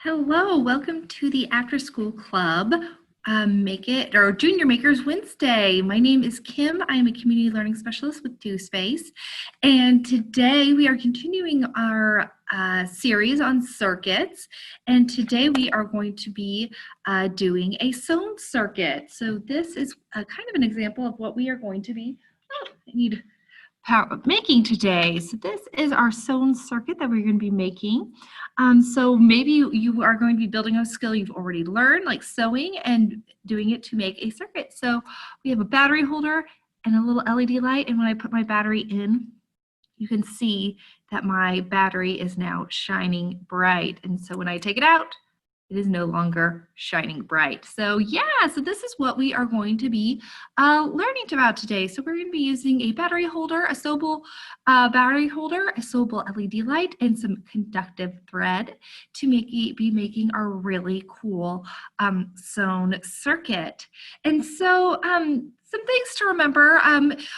Hello, welcome to the After School Club Make It or Junior Makers Wednesday. My name is Kim. I am a community learning specialist with DoSpace, and today we are continuing our series on circuits. And today we are going to be doing a sewn circuit. So this is kind of an example of what we are going to be. I need power making today. So this is our sewn circuit that we're going to be making. So maybe you are going to be building a skill you've already learned, like sewing, and doing it to make a circuit. So we have a battery holder and a little LED light, and when I put my battery in, you can see that my battery is now shining bright. And so when I take it out, it is no longer shining bright. So yeah, so this is what we are going to be learning about today. So we're going to be using a battery holder, a sewable battery holder, a sewable LED light, and some conductive thread to be making our really cool sewn circuit. And so some things to remember.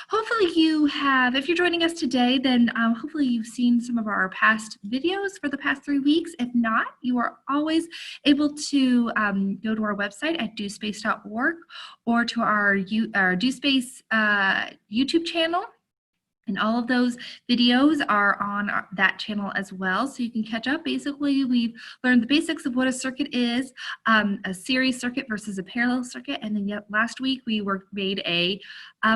Hopefully you have, if you're joining us today, then hopefully you've seen some of our past videos for the past 3 weeks. If not, you are always able to go to our website at dospace.org or to our DoSpace YouTube channel. And all of those videos are on that channel as well, so you can catch up. Basically, we've learned the basics of what a circuit is, a series circuit versus a parallel circuit, and then last week we made a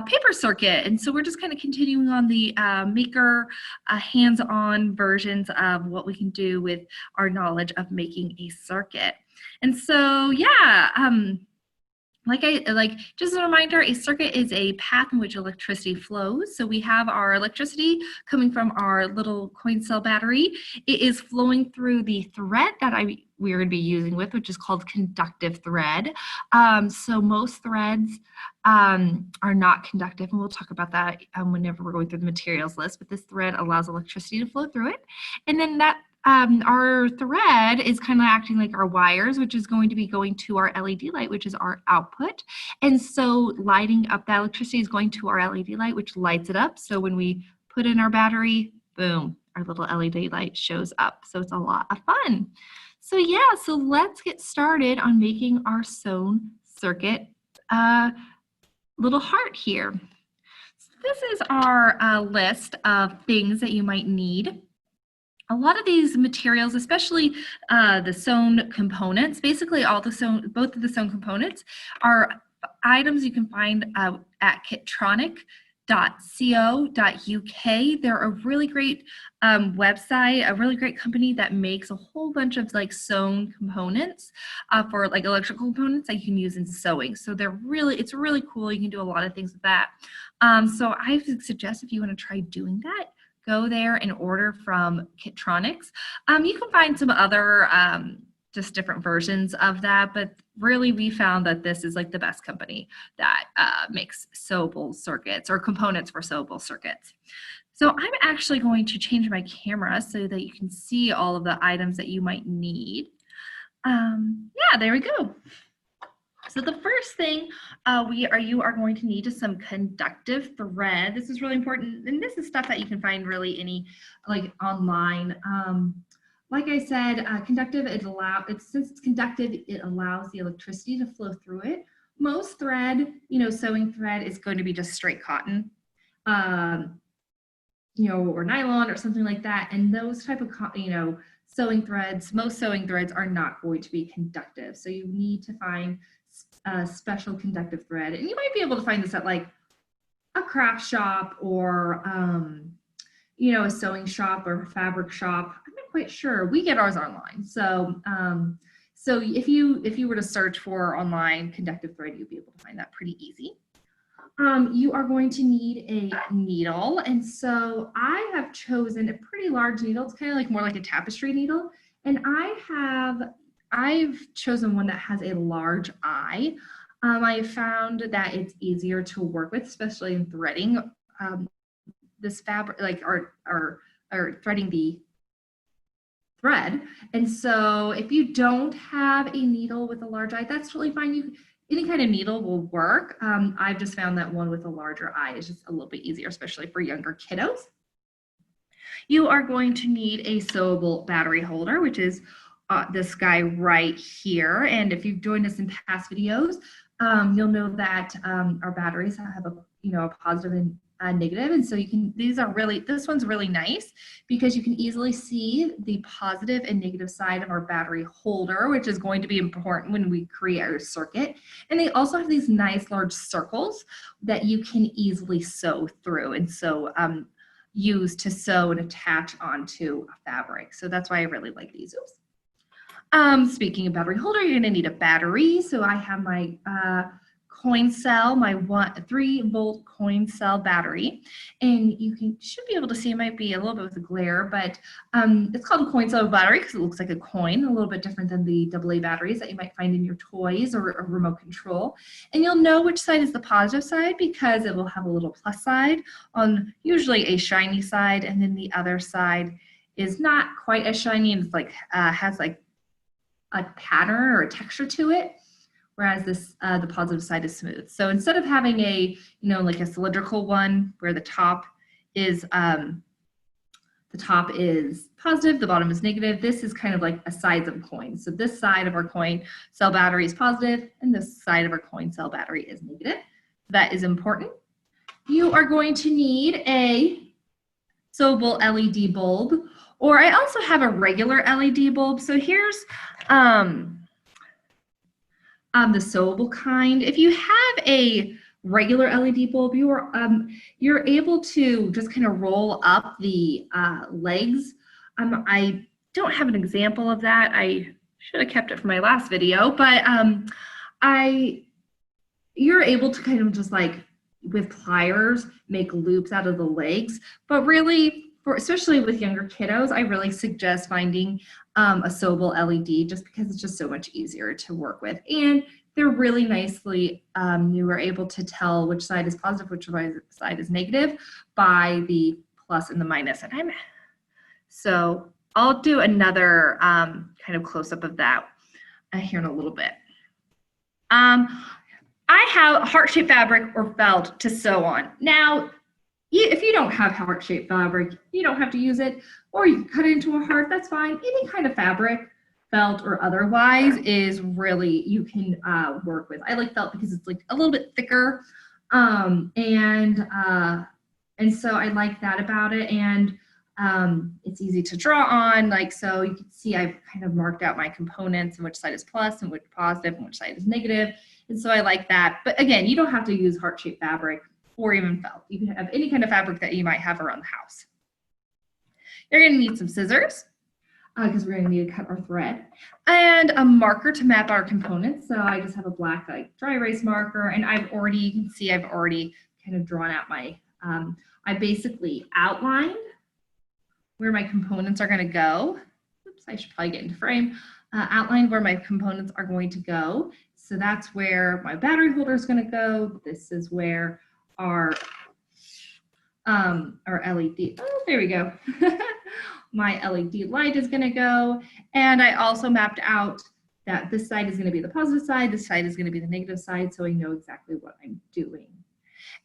paper circuit. And so we're just kind of continuing on the maker hands-on versions of what we can do with our knowledge of making a circuit. And so, yeah. Just a reminder, a circuit is a path in which electricity flows. So we have our electricity coming from our little coin cell battery. It is flowing through the thread that we're going to be using which is called conductive thread. So most threads are not conductive, and we'll talk about that whenever we're going through the materials list, but this thread allows electricity to flow through it. And then that our thread is kind of acting like our wires, which is going to be going to our LED light, which is our output. And so lighting up that electricity is going to our LED light, which lights it up. So when we put in our battery, boom, our little LED light shows up. So it's a lot of fun. So yeah, so let's get started on making our sewn circuit little heart here. So this is our list of things that you might need. A lot of these materials, especially the sewn components, basically both of the sewn components are items you can find at kitronic.co.uk. They're a really great website, a really great company that makes a whole bunch of like sewn components for like electrical components that you can use in sewing. So it's really cool. You can do a lot of things with that. So I suggest if you want to try doing that, go there and order from Kitronics. You can find some other just different versions of that, but really we found that this is like the best company that makes sewable circuits or components for sewable circuits. So I'm actually going to change my camera so that you can see all of the items that you might need. Yeah, there we go. So the first thing you are going to need is some conductive thread. This is really important, and this is stuff that you can find really online. Like I said, conductive since it's conductive, it allows the electricity to flow through it. Most thread, sewing thread is going to be just straight cotton, or nylon or something like that, and those type of sewing threads, most sewing threads are not going to be conductive. So you need to find a special conductive thread, and you might be able to find this at like a craft shop or a sewing shop or a fabric shop. I'm not quite sure. We get ours online, so if you were to search for online conductive thread, you'd be able to find that pretty easy. You are going to need a needle, and so I have chosen a pretty large needle. It's kind of like more like a tapestry needle, and I've chosen one that has a large eye. I found that it's easier to work with, especially in threading this fabric, or threading the thread. And so if you don't have a needle with a large eye, that's totally fine. Any kind of needle will work. I've just found that one with a larger eye is just a little bit easier, especially for younger kiddos. You are going to need a sewable battery holder, which is this guy right here. And if you've joined us in past videos, you'll know that our batteries have a positive and negative. And so this one's really nice because you can easily see the positive and negative side of our battery holder, which is going to be important when we create our circuit. And they also have these nice large circles that you can easily sew through. And so use to sew and attach onto a fabric. So that's why I really like these. Speaking of battery holder, you're gonna need a battery. So I have my coin cell, my 3-volt coin cell battery. And you should be able to see, it might be a little bit with a glare, but it's called a coin cell battery because it looks like a coin, a little bit different than the AA batteries that you might find in your toys or a remote control. And you'll know which side is the positive side because it will have a little plus side on usually a shiny side, and then the other side is not quite as shiny and it's like has like a pattern or a texture to it, whereas the positive side is smooth. So instead of having like a cylindrical one where the top is positive, the bottom is negative, this is kind of like a sides of a coin. So this side of our coin cell battery is positive and this side of our coin cell battery is negative. That is important. You are going to need a sewable LED bulb, or I also have a regular LED bulb. So here's the sewable kind. If you have a regular LED bulb, you're able to just kind of roll up the legs. I don't have an example of that. I should have kept it for my last video, but you're able to kind of just like with pliers make loops out of the legs. But really, especially with younger kiddos, I really suggest finding a sewable LED just because it's just so much easier to work with. And they're really nicely, you are able to tell which side is positive, which side is negative by the plus and the minus. So I'll do another kind of close-up of that here in a little bit. I have heart-shaped fabric or felt to sew on. Now, if you don't have heart-shaped fabric, you don't have to use it, or you can cut it into a heart, that's fine. Any kind of fabric, felt or otherwise, is really, you can work with. I like felt because it's like a little bit thicker, and so I like that about it, and it's easy to draw on, like, so you can see I've kind of marked out my components and which side is plus and which positive and which side is negative, and so I like that. But again, you don't have to use heart-shaped fabric or even felt. You can have any kind of fabric that you might have around the house. You're going to need some scissors because we're going to need to cut our thread, and a marker to map our components. So I just have a black like dry erase marker, and you can see I've already kind of drawn out my, I basically outlined where my components are going to go. Oops, I should probably get into frame. Outlined where my components are going to go. So that's where my battery holder is going to go. This is where our LED, oh, there we go. My LED light is going to go. And I also mapped out that this side is going to be the positive side, this side is going to be the negative side, so I know exactly what I'm doing.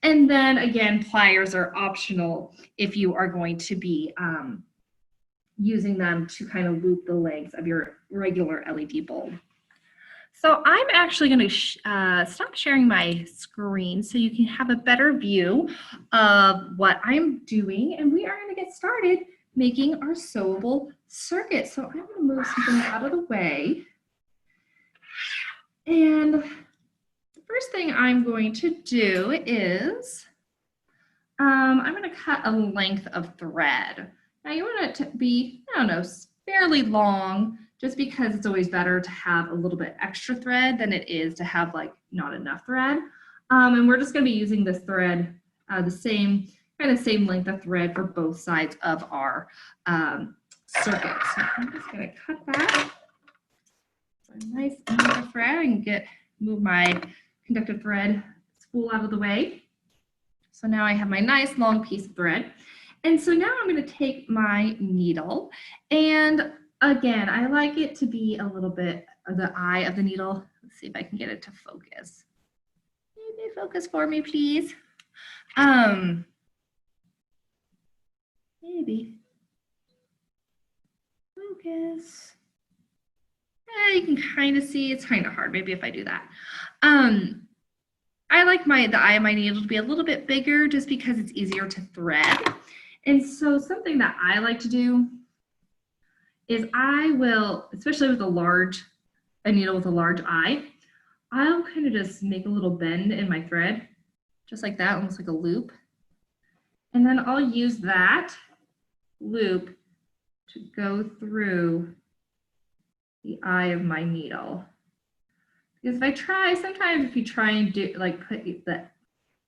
And then again, pliers are optional if you are going to be using them to kind of loop the legs of your regular LED bulb. So I'm actually going to stop sharing my screen so you can have a better view of what I'm doing, and we are going to get started making our sewable circuit. So I'm going to move something out of the way. And the first thing I'm going to do is I'm going to cut a length of thread. Now you want it to be, I don't know, fairly long, just because it's always better to have a little bit extra thread than it is to have like not enough thread. And we're just going to be using this thread, the same length of thread for both sides of our circuit. So I'm just going to cut that. So a nice amount of thread. I can move my conductive thread spool out of the way. So now I have my nice long piece of thread. And so now I'm going to take my needle, and again, I like it to be a little bit of the eye of the needle. Let's see if I can get it to focus. Maybe focus for me, please. Maybe. Focus. You can kind of see, it's kind of hard, maybe if I do that. I like the eye of my needle to be a little bit bigger just because it's easier to thread. And so something that I like to do is I will, especially with a needle with a large eye, I'll kind of just make a little bend in my thread, just like that, almost like a loop. And then I'll use that loop to go through the eye of my needle. Because sometimes if you try and do put the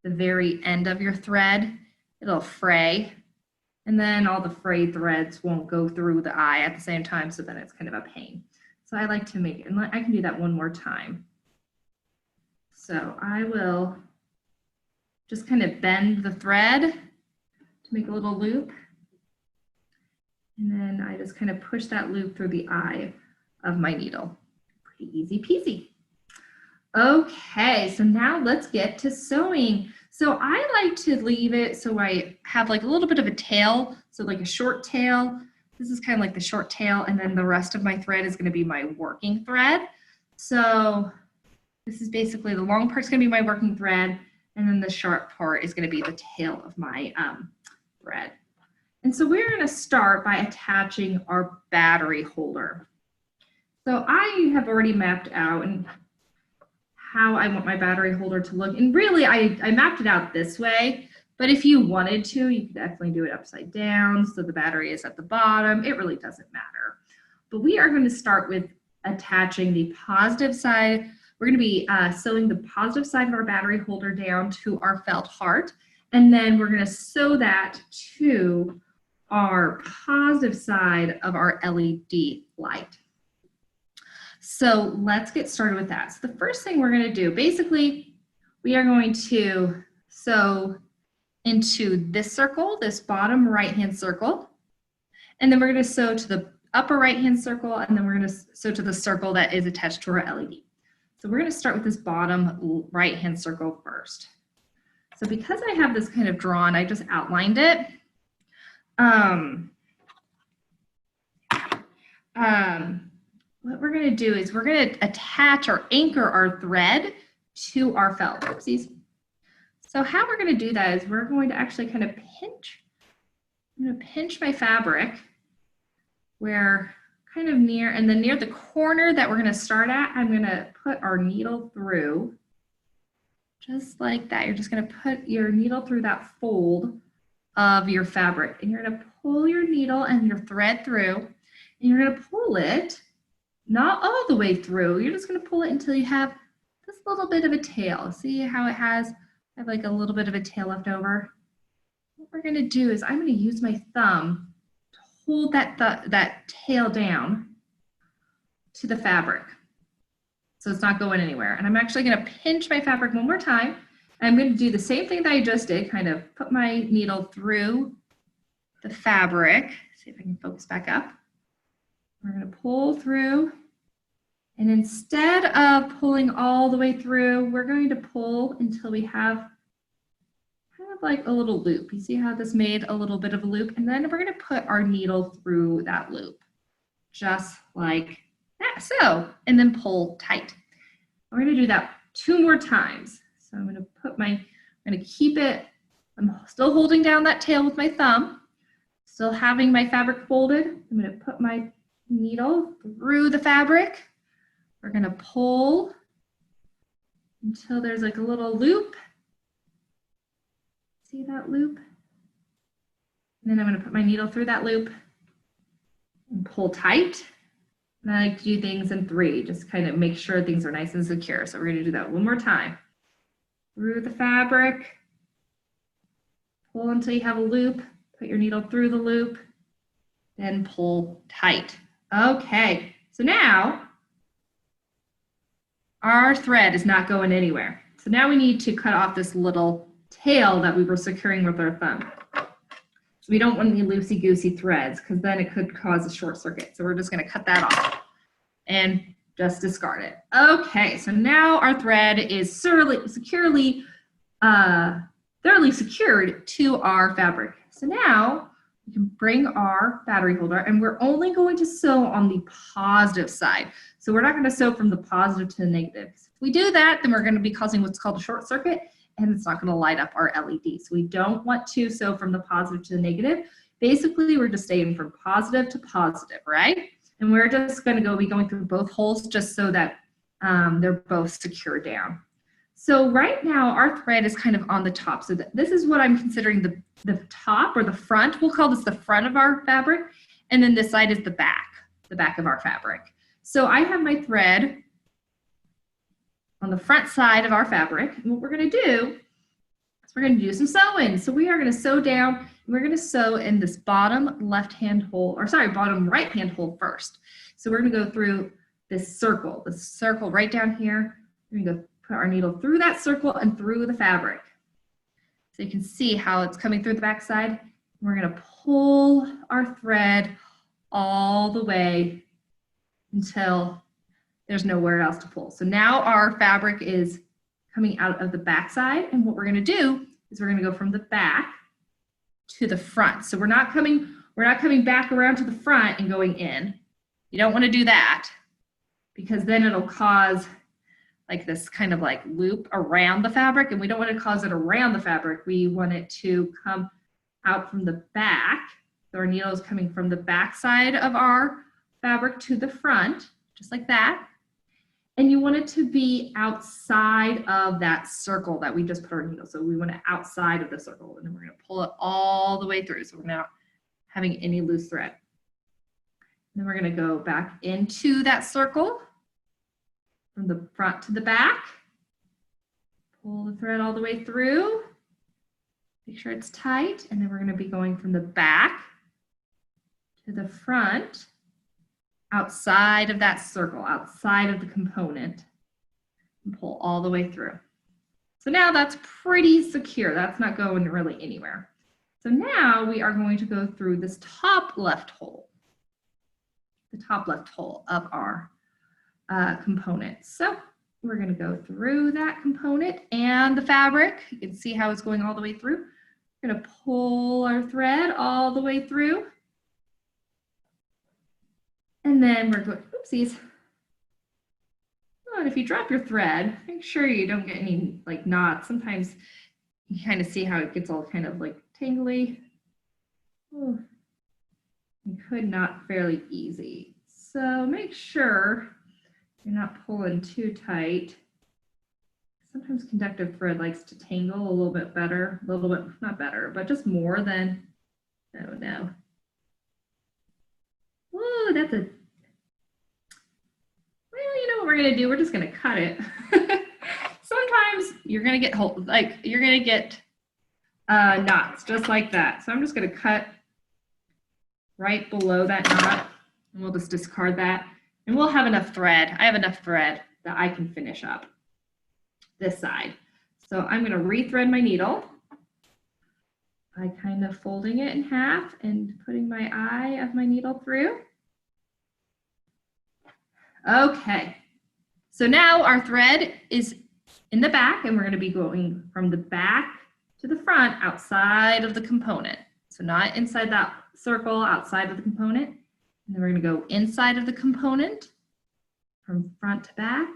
very end of your thread, it'll fray. And then all the frayed threads won't go through the eye at the same time, so then it's kind of a pain. So I like to make it, and I can do that one more time. So I will just kind of bend the thread to make a little loop. And then I just kind of push that loop through the eye of my needle. Pretty easy peasy. Okay, so now let's get to sewing. So I like to leave it so I have like a little bit of a tail, so like a short tail. This is kind of like the short tail, and then the rest of my thread is going to be my working thread. So this is basically the long part's going to be my working thread, and then the short part is going to be the tail of my thread. And so we're going to start by attaching our battery holder. So I have already mapped out and how I want my battery holder to look. And really, I mapped it out this way, but if you wanted to, you could definitely do it upside down so the battery is at the bottom. It really doesn't matter. But we are going to start with attaching the positive side. We're going to be sewing the positive side of our battery holder down to our felt heart, and then we're going to sew that to our positive side of our LED light. So let's get started with that. So the first thing we're going to do, basically, we are going to sew into this circle, this bottom right-hand circle, and then we're going to sew to the upper right-hand circle, and then we're going to sew to the circle that is attached to our LED. So we're going to start with this bottom right-hand circle first. So because I have this kind of drawn, I just outlined it. What we're going to do is we're going to attach or anchor our thread to our felt. Oopsies. So how we're going to do that is we're going to actually kind of pinch. I'm going to pinch my fabric where kind of near, and then near the corner that we're going to start at, I'm going to put our needle through just like that. You're just going to put your needle through that fold of your fabric, and you're going to pull your needle and your thread through, and you're going to pull it not all the way through. You're just going to pull it until you have this little bit of a tail. See how it has, I have like a little bit of a tail left over. What we're going to do is I'm going to use my thumb to hold that tail down to the fabric, so it's not going anywhere. And I'm actually going to pinch my fabric one more time. And I'm going to do the same thing that I just did, kind of put my needle through the fabric. See if I can focus back up. We're going to pull through, and instead of pulling all the way through, we're going to pull until we have kind of like a little loop. You see how this made a little bit of a loop? And then we're going to put our needle through that loop, just like that. So, and then pull tight. We're going to do that 2 more times. So I'm going to put I'm going to keep it, I'm still holding down that tail with my thumb, still having my fabric folded. I'm going to put my needle through the fabric. We're going to pull until there's like a little loop. See that loop? And then I'm going to put my needle through that loop and pull tight. And I like to do things in 3, just kind of make sure things are nice and secure. So we're going to do that one more time. Through the fabric, pull until you have a loop, put your needle through the loop, then pull tight. Okay, so now our thread is not going anywhere. So now we need to cut off this little tail that we were securing with our thumb. So we don't want any loosey-goosey threads because then it could cause a short circuit. So we're just going to cut that off and just discard it. Okay, so now our thread is thoroughly secured to our fabric. So now we can bring our battery holder, and we're only going to sew on the positive side. So we're not going to sew from the positive to the negative. If we do that, then we're going to be causing what's called a short circuit, and it's not going to light up our LED. So we don't want to sew from the positive to the negative. Basically, we're just staying from positive to positive, right? And we're just going to be going through both holes just so that they're both secure down. So right now our thread is kind of on the top. So this is what I'm considering the top or the front. We'll call this the front of our fabric. And then this side is the back of our fabric. So I have my thread on the front side of our fabric. And what we're going to do is we're going to do some sewing. So we are going to sew down. And we're going to sew in this bottom left-hand hole, or sorry, bottom right-hand hole first. So we're going to go through this circle right down here. We're going to go put our needle through that circle and through the fabric. So you can see how it's coming through the back side. We're going to pull our thread all the way until there's nowhere else to pull. So now our fabric is coming out of the back side, and what we're going to do is we're going to go from the back to the front. So we're not coming back around to the front and going in. You don't want to do that, because then it'll cause like this kind of like loop around the fabric, and we don't want to cause it around the fabric. We want it to come out from the back. So our needle is coming from the back side of our fabric to the front, just like that. And you want it to be outside of that circle that we just put our needle. So we want it outside of the circle, and then we're going to pull it all the way through. So we're not having any loose thread. And then we're going to go back into that circle from the front to the back. Pull the thread all the way through. Make sure it's tight. And then we're going to be going from the back to the front, outside of that circle, outside of the component, and pull all the way through. So now that's pretty secure. That's not going really anywhere. So now we are going to go through this top left hole, the top left hole of our component. So we're going to go through that component and the fabric. You can see how it's going all the way through. We're going to pull our thread all the way through. And then we're going, oopsies. Oh, and if you drop your thread, make sure you don't get any like knots. Sometimes you kind of see how it gets all kind of like tangly. Oh, you could knot fairly easy. So make sure you're not pulling too tight. Sometimes conductive thread likes to tangle a little bit better, a little bit, not better, but just more than, oh no. Whoa, that's a, well, you know what we're gonna do? We're just gonna cut it. Sometimes you're gonna get, knots just like that. So I'm just gonna cut right below that knot, and we'll just discard that. And we'll have enough thread. I have enough thread that I can finish up this side. So I'm going to rethread my needle by kind of folding it in half and putting my eye of my needle through. Okay, so now our thread is in the back, and we're going to be going from the back to the front outside of the component. So not inside that circle, outside of the component. And then we're going to go inside of the component from front to back,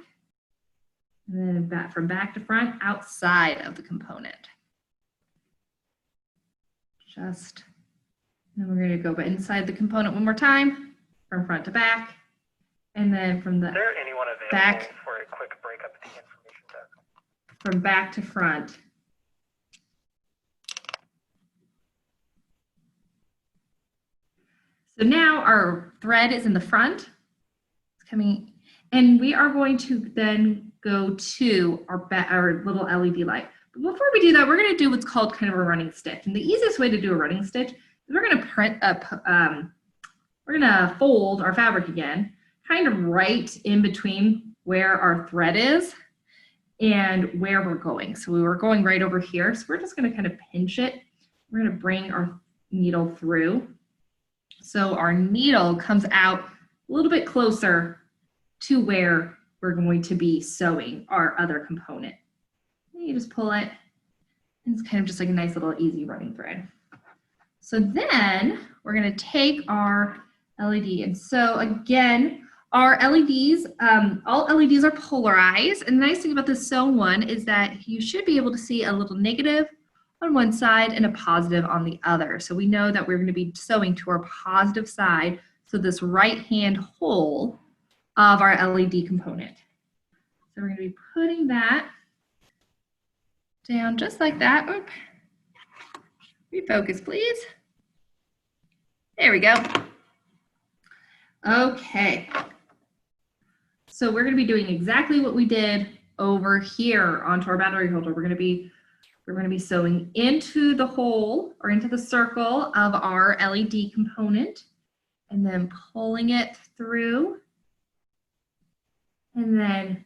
and then back from back to front outside of the component. And then we're going to go inside the component one more time from front to back, and then from the back for a quick breakup at the information desk? From back to front. So now our thread is in the front. It's coming, and we are going to then go to our little LED light. But before we do that, we're going to do what's called kind of a running stitch. And the easiest way to do a running stitch is we're going to fold our fabric again, kind of right in between where our thread is and where we're going. So we were going right over here. So we're just going to kind of pinch it. We're going to bring our needle through. So our needle comes out a little bit closer to where we're going to be sewing our other component. And you just pull it, and it's kind of just like a nice little easy running thread. So then we're going to take our LED, and so again, Our LEDs, all LEDs are polarized. And the nice thing about this sewn one is that you should be able to see a little negative on one side and a positive on the other. So we know that we're going to be sewing to our positive side. So this right-hand hole of our LED component. So we're going to be putting that down just like that. Oop. Refocus, please. There we go. Okay. So we're going to be doing exactly what we did over here onto our battery holder. We're going to be sewing into the hole or into the circle of our LED component and then pulling it through. And then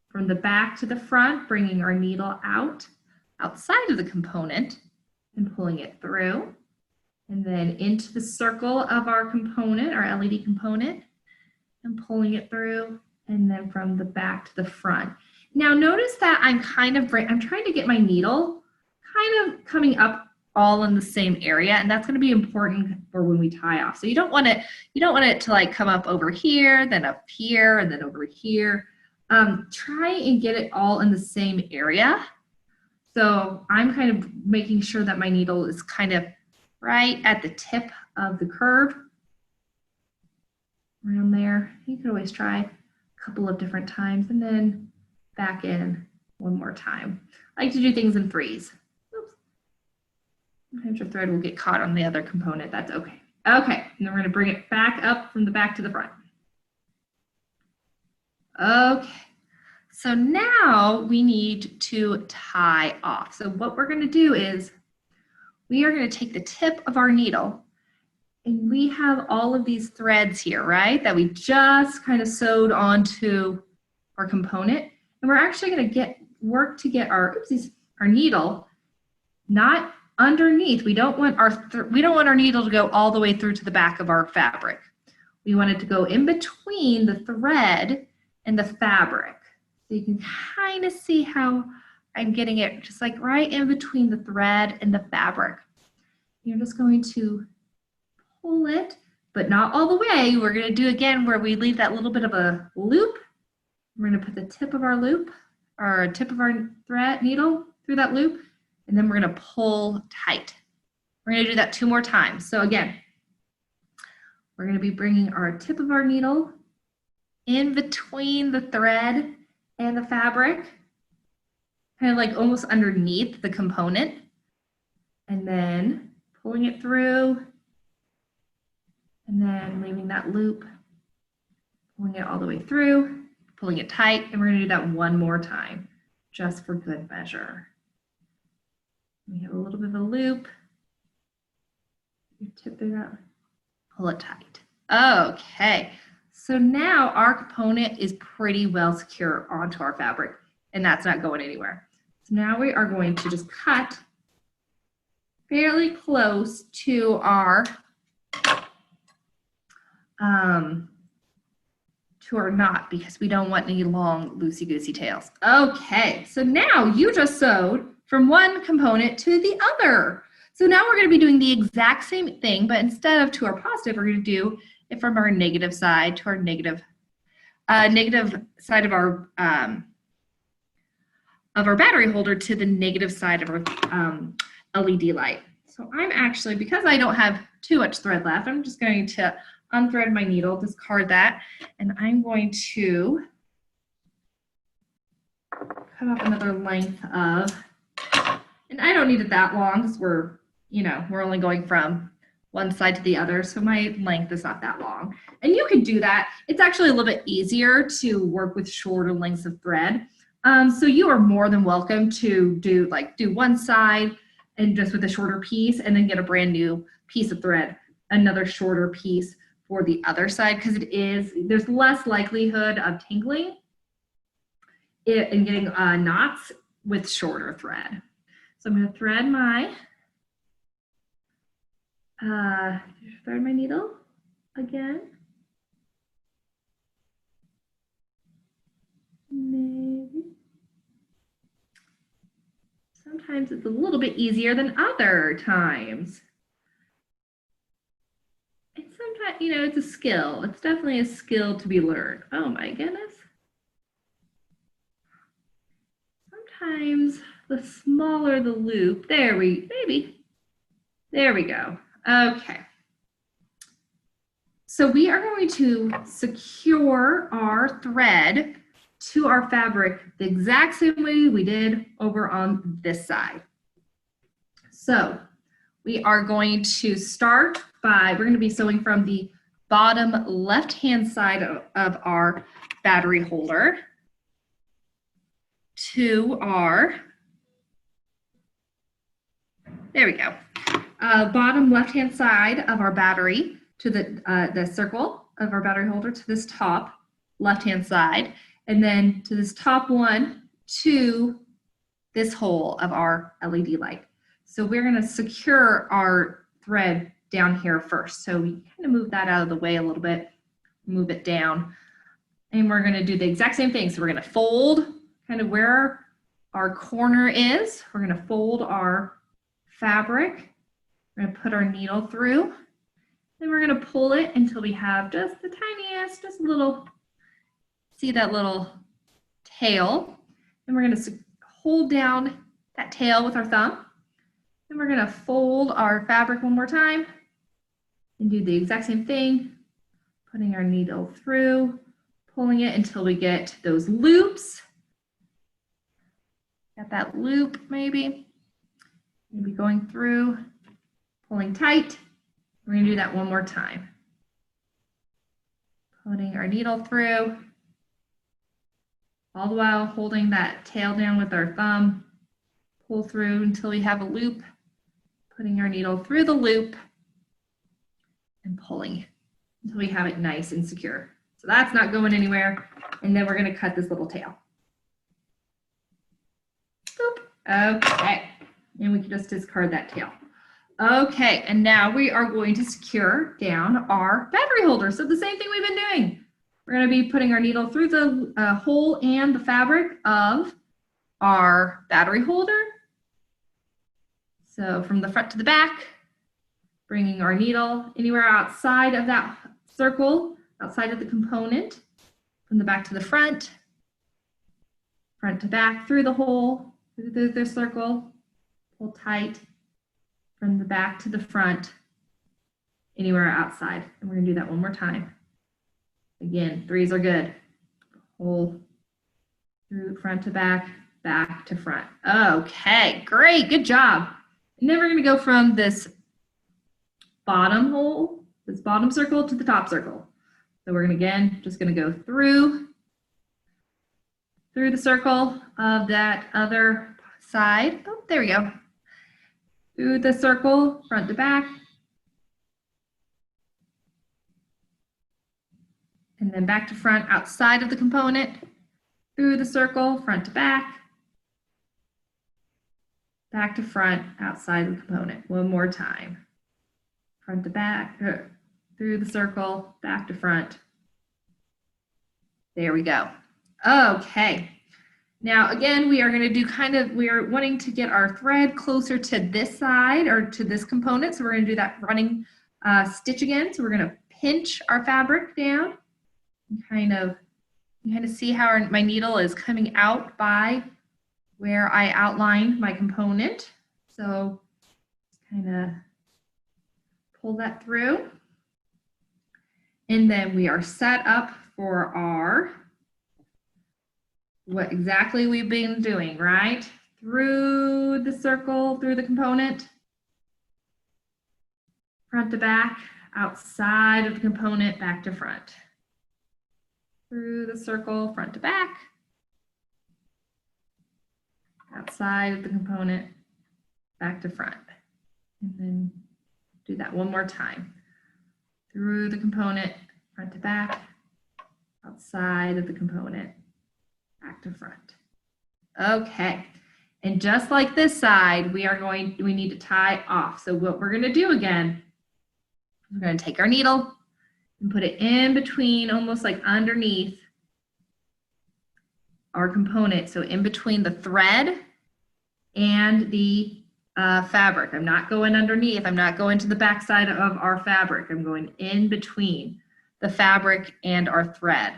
from the back to the front, bringing our needle outside of the component and pulling it through. And then into the circle of our component, our LED component, and pulling it through. And then from the back to the front. Now notice that I'm trying to get my needle kind of coming up all in the same area, and that's going to be important for when we tie off. So you don't want it to like come up over here, then up here, and then over here. Try and get it all in the same area. So I'm kind of making sure that my needle is kind of right at the tip of the curve around there. You could always try a couple of different times and then back in one more time. I like to do things in threes. Oops. Sometimes your thread will get caught on the other component. That's okay. Okay, and then we're going to bring it back up from the back to the front. Okay, so now we need to tie off. So what we're going to do is we are going to take the tip of our needle, and we have all of these threads here, right, that we just kind of sewed onto our component. And we're actually going to work to get our needle not underneath. We don't want our needle to go all the way through to the back of our fabric. We want it to go in between the thread and the fabric. So you can kind of see how I'm getting it just like right in between the thread and the fabric. You're just going to pull it, but not all the way. We're going to do again where we leave that little bit of a loop. We're going to put the tip of our loop, or tip of our thread needle through that loop, and then we're going to pull tight. We're going to do that 2 more times. So again, we're going to be bringing our tip of our needle in between the thread and the fabric, kind of like almost underneath the component, and then pulling it through, and then leaving that loop, pulling it all the way through, pulling it tight, and we're going to do that 1 more time, just for good measure. We have a little bit of a loop. You tip through that, pull it tight. Okay, so now our component is pretty well secure onto our fabric, and that's not going anywhere. So now we are going to just cut fairly close to our knot, because we don't want any long loosey-goosey tails. Okay, so now you just sewed from one component to the other. So now we're going to be doing the exact same thing, but instead of to our positive, we're going to do it from our negative side to our negative side of our battery holder to the negative side of our LED light. So I'm actually, because I don't have too much thread left, I'm just going to unthread my needle, discard that, and I'm going to cut off another length of, and I don't need it that long because we're only going from one side to the other, so my length is not that long. And you could do that. It's actually a little bit easier to work with shorter lengths of thread. So you are more than welcome to do one side and just with a shorter piece, and then get a brand new piece of thread, another shorter piece for the other side, because there's less likelihood of tangling and getting knots with shorter thread. So I'm going to thread my needle again. Maybe. Sometimes it's a little bit easier than other times. And sometimes, you know, it's a skill. It's definitely a skill to be learned. Oh my goodness. Sometimes the smaller the loop, there we go. Okay. So we are going to secure our thread to our fabric the exact same way we did over on this side. So we are going to start by, we're going to be sewing from the bottom left-hand side of our battery holder to our, there we go, bottom left-hand side of our battery to the circle of our battery holder to this top left-hand side, and then to this top one to this hole of our LED light. So we're going to secure our thread down here first. So we kind of move that out of the way a little bit, move it down, and we're going to do the exact same thing. So we're going to fold kind of where our corner is. We're going to fold our fabric. We're going to put our needle through. Then we're going to pull it until we have just the tiniest, just a little, see that little tail. And we're going to hold down that tail with our thumb. Then we're going to fold our fabric one more time and do the exact same thing, putting our needle through, pulling it until we get those loops. Got that loop maybe going through, pulling tight. We're going to do that one more time. Putting our needle through, all the while holding that tail down with our thumb, pull through until we have a loop, putting our needle through the loop and pulling until we have it nice and secure. So that's not going anywhere. And then we're going to cut this little tail. Boop. Okay. And we can just discard that tail. Okay, and now we are going to secure down our battery holder. So the same thing we've been doing. We're going to be putting our needle through the hole and the fabric of our battery holder. So from the front to the back, bringing our needle anywhere outside of that circle, outside of the component, from the back to the front to back, through the hole, through the circle, pull tight, from the back to the front, anywhere outside. And we're going to do that one more time. Again, threes are good. Hole through front to back, back to front. Okay, great, good job. And then we're going to go from this bottom hole, this bottom circle to the top circle. So we're going to, again, just going to go through the circle of that other side. Oh, there we go. Through the circle, front to back. And then back to front outside of the component. Through the circle, front to back. Back to front outside of the component. One more time. Front to back, through the circle, back to front. There we go. Okay. Now, again, we are going to do we are wanting to get our thread closer to this side or to this component. So we're going to do that running stitch again. So we're going to pinch our fabric down and kind of see how my needle is coming out by where I outlined my component. So kind of pull that through. And then we are set up for our what exactly we've been doing, right? Through the circle, through the component, front to back, outside of the component, back to front. Through the circle, front to back, outside of the component, back to front. And then do that one more time. Through the component, front to back, outside of the component, back to front. Okay, and just like this side, we need to tie off. So what we're going to do again, we're going to take our needle and put it in between, almost like underneath our component. So in between the thread and the fabric. I'm not going underneath. I'm not going to the back side of our fabric. I'm going in between the fabric and our thread,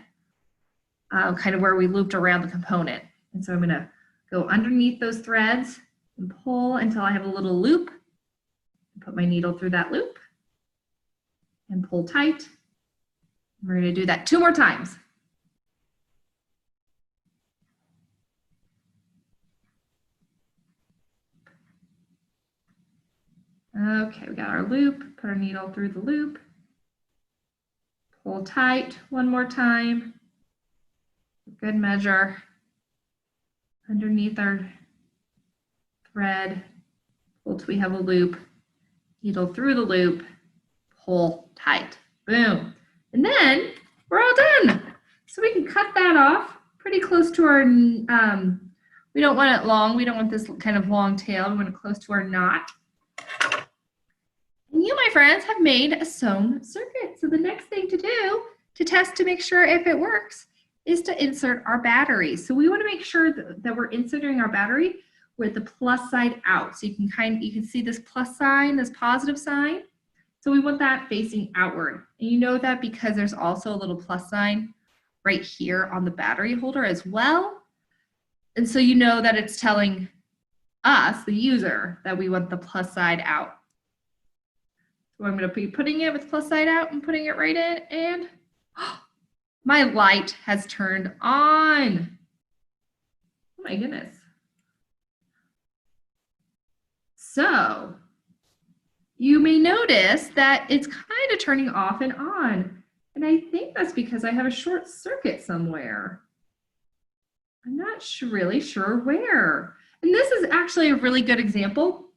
kind of where we looped around the component. And so I'm going to go underneath those threads and pull until I have a little loop. Put my needle through that loop and pull tight. We're going to do that 2 more times. Okay, we got our loop, put our needle through the loop, pull tight 1 more time, good measure, underneath our thread, pull till we have a loop, needle through the loop, pull tight, boom. And then we're all done. So we can cut that off pretty close to our, we don't want it long, we don't want this kind of long tail, we want it close to our knot. And you, my friends, have made a sewn circuit. So the next thing to do to test to make sure if it works is to insert our battery. So we want to make sure that we're inserting our battery with the plus side out. So you can see this plus sign, this positive sign. So we want that facing outward. And you know that because there's also a little plus sign right here on the battery holder as well. And so you know that it's telling us, the user, that we want the plus side out. So I'm going to be putting it with plus side out and putting it right in, and my light has turned on. Oh my goodness. So you may notice that it's kind of turning off and on. And I think that's because I have a short circuit somewhere. I'm not really sure where. And this is actually a really good example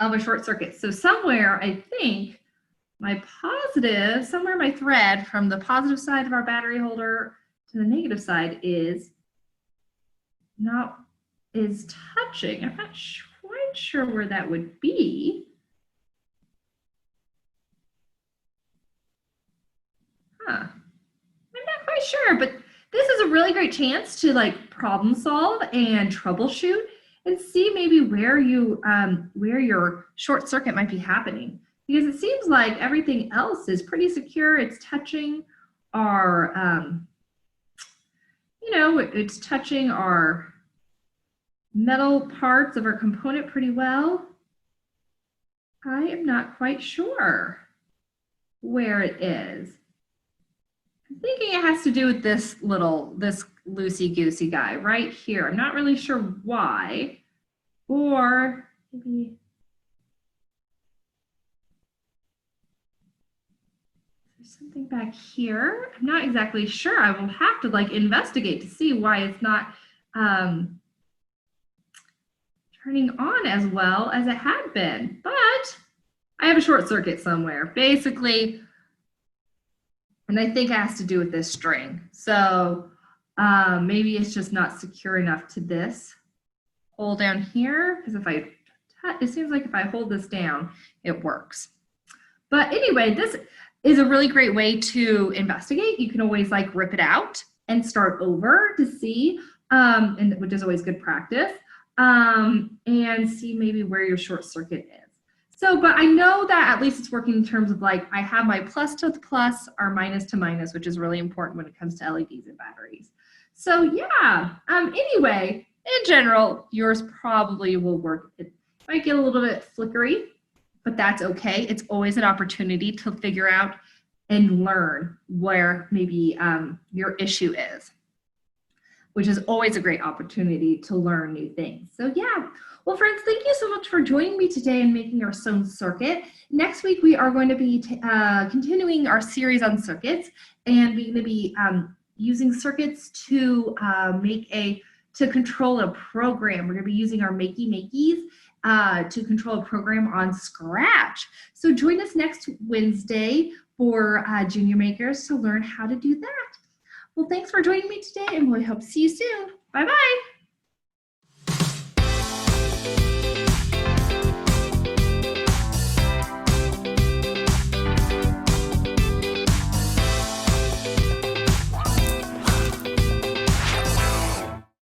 of a short circuit. So somewhere, I think my positive, somewhere my thread from the positive side of our battery holder to the negative side is touching. I'm not quite sure where that would be. I'm not quite sure, but this is a really great chance to like problem solve and troubleshoot and see maybe where your short circuit might be happening, because it seems like everything else is pretty secure. It's touching our, it's touching our metal parts of our component pretty well. I am not quite sure where it is. I'm thinking it has to do with this loosey-goosey guy right here. I'm not really sure why, or maybe there's something back here. I'm not exactly sure. I will have to like investigate to see why it's not turning on as well as it had been. But I have a short circuit somewhere, basically. And I think it has to do with this string. So maybe it's just not secure enough to this hole down here, because it seems like if I hold this down, it works. But anyway, this is a really great way to investigate. You can always like rip it out and start over to see, which is always good practice, and see maybe where your short circuit is. So, but I know that at least it's working in terms of like, I have my plus to the plus or minus to minus, which is really important when it comes to LEDs and batteries. So yeah, anyway, in general, yours probably will work. It might get a little bit flickery, but that's okay. It's always an opportunity to figure out and learn where maybe your issue is, which is always a great opportunity to learn new things. So yeah. Well, friends, thank you so much for joining me today and making our sewn circuit. Next week, we are going to be continuing our series on circuits, and we're going to be using circuits to control a program. We're going to be using our Makey-Makeys to control a program on Scratch. So join us next Wednesday for Junior Makers to learn how to do that. Well, thanks for joining me today, and we hope to see you soon. Bye-bye.